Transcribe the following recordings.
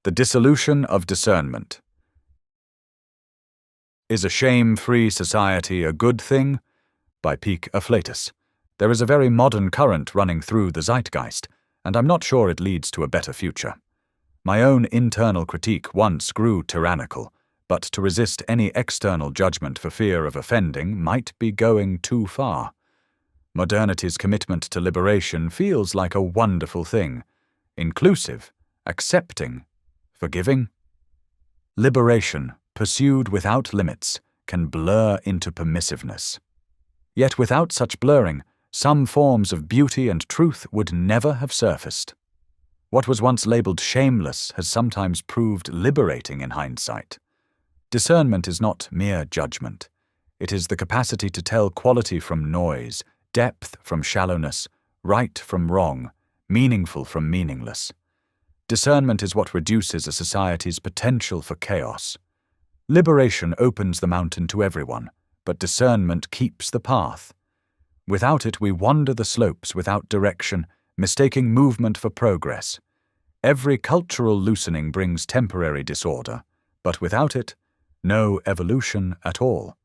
The Dissolution of Discernment. Is a shame-free society a good thing? By Afflatus. There is a very modern current running through the zeitgeist, and I'm not sure it leads to a better future. My own internal critique once grew tyrannical, but to resist any external judgment for fear of offending might be going too far. Modernity's commitment to liberation feels like a wonderful thing. Inclusive, accepting, forgiving. Liberation, pursued without limits, can blur into permissiveness. Yet without such blurring, some forms of beauty and truth would never have surfaced. What was once labeled shameless has sometimes proved liberating in hindsight. Discernment is not mere judgment. It is the capacity to tell quality from noise, depth from shallowness, right from wrong, meaningful from meaningless. Discernment is what reduces a society's potential for chaos. Liberation opens the mountain to everyone, but discernment keeps the path. Without it, we wander the slopes without direction, mistaking movement for progress. Every cultural loosening brings temporary disorder, but without it, no evolution at all.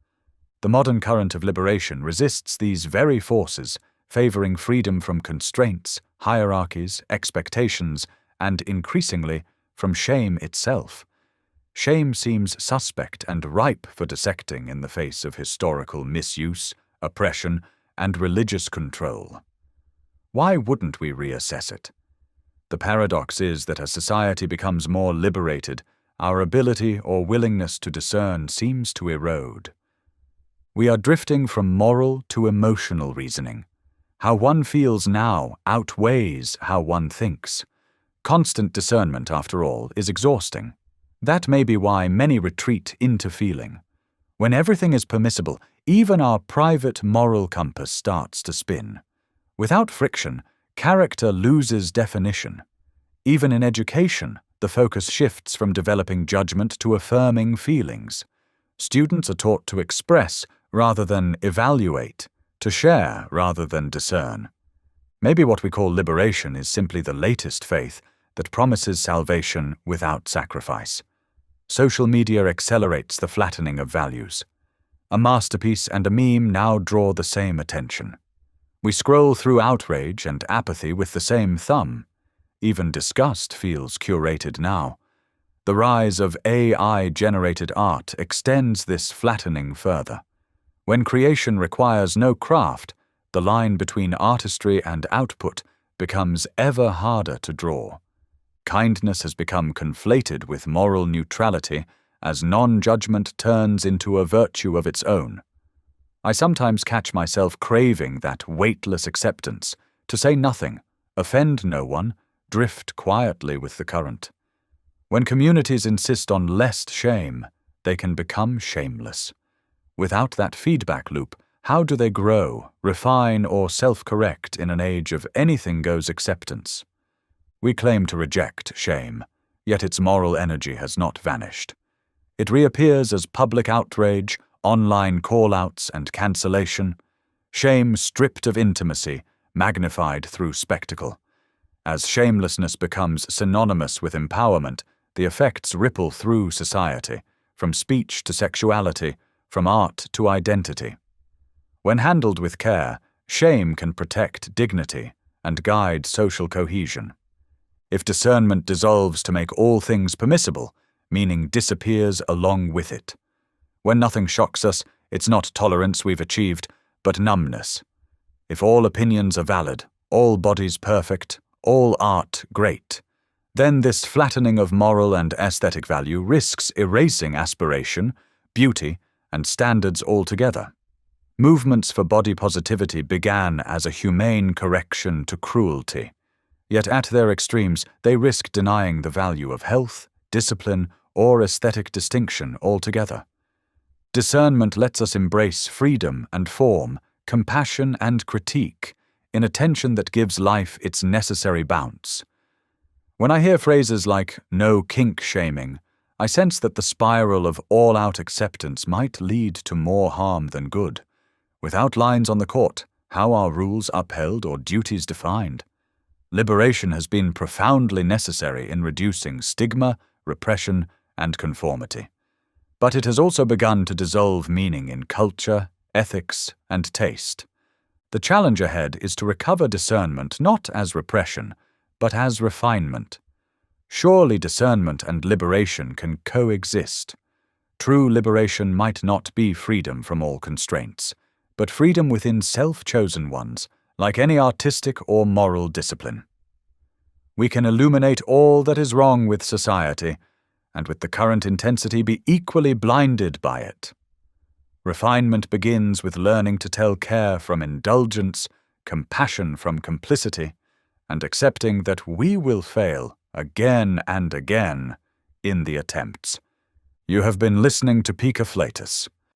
The modern current of liberation resists these very forces, favoring freedom from constraints, hierarchies, expectations, and increasingly, from shame itself. Shame seems suspect and ripe for dissecting in the face of historical misuse, oppression, and religious control. Why wouldn't we reassess it? The paradox is that as society becomes more liberated, our ability or willingness to discern seems to erode. We are drifting from moral to emotional reasoning. How one feels now outweighs how one thinks. Constant discernment, after all, is exhausting. That may be why many retreat into feeling. When everything is permissible, even our private moral compass starts to spin. Without friction, character loses definition. Even in education, the focus shifts from developing judgment to affirming feelings. Students are taught to express rather than evaluate, to share rather than discern. Maybe what we call liberation is simply the latest faith that promises salvation without sacrifice. Social media accelerates the flattening of values. A masterpiece and a meme now draw the same attention. We scroll through outrage and apathy with the same thumb. Even disgust feels curated now. The rise of AI-generated art extends this flattening further. When creation requires no craft, the line between artistry and output becomes ever harder to draw. Kindness has become conflated with moral neutrality as non-judgment turns into a virtue of its own. I sometimes catch myself craving that weightless acceptance, to say nothing, offend no one, drift quietly with the current. When communities insist on less shame, they can become shameless. Without that feedback loop, how do they grow, refine, or self-correct in an age of anything-goes acceptance? We claim to reject shame, yet its moral energy has not vanished. It reappears as public outrage, online call-outs, and cancellation. Shame stripped of intimacy, magnified through spectacle. As shamelessness becomes synonymous with empowerment, the effects ripple through society, from speech to sexuality, from art to identity. When handled with care, shame can protect dignity and guide social cohesion. If discernment dissolves to make all things permissible, meaning disappears along with it. When nothing shocks us, it's not tolerance we've achieved, but numbness. If all opinions are valid, all bodies perfect, all art great, then this flattening of moral and aesthetic value risks erasing aspiration, beauty, and standards altogether. Movements for body positivity began as a humane correction to cruelty. Yet at their extremes, they risk denying the value of health, discipline, or aesthetic distinction altogether. Discernment lets us embrace freedom and form, compassion and critique, in a tension that gives life its necessary bounce. When I hear phrases like "no kink shaming," I sense that the spiral of all-out acceptance might lead to more harm than good. Without lines on the court, how are rules upheld or duties defined? Liberation has been profoundly necessary in reducing stigma, repression, and conformity. But it has also begun to dissolve meaning in culture, ethics, and taste. The challenge ahead is to recover discernment not as repression, but as refinement. Surely discernment and liberation can coexist. True liberation might not be freedom from all constraints, but freedom within self-chosen ones, like any artistic or moral discipline. We can illuminate all that is wrong with society, and with the current intensity be equally blinded by it. Refinement begins with learning to tell care from indulgence, compassion from complicity, and accepting that we will fail again and again in the attempts. You have been listening to Afflatus.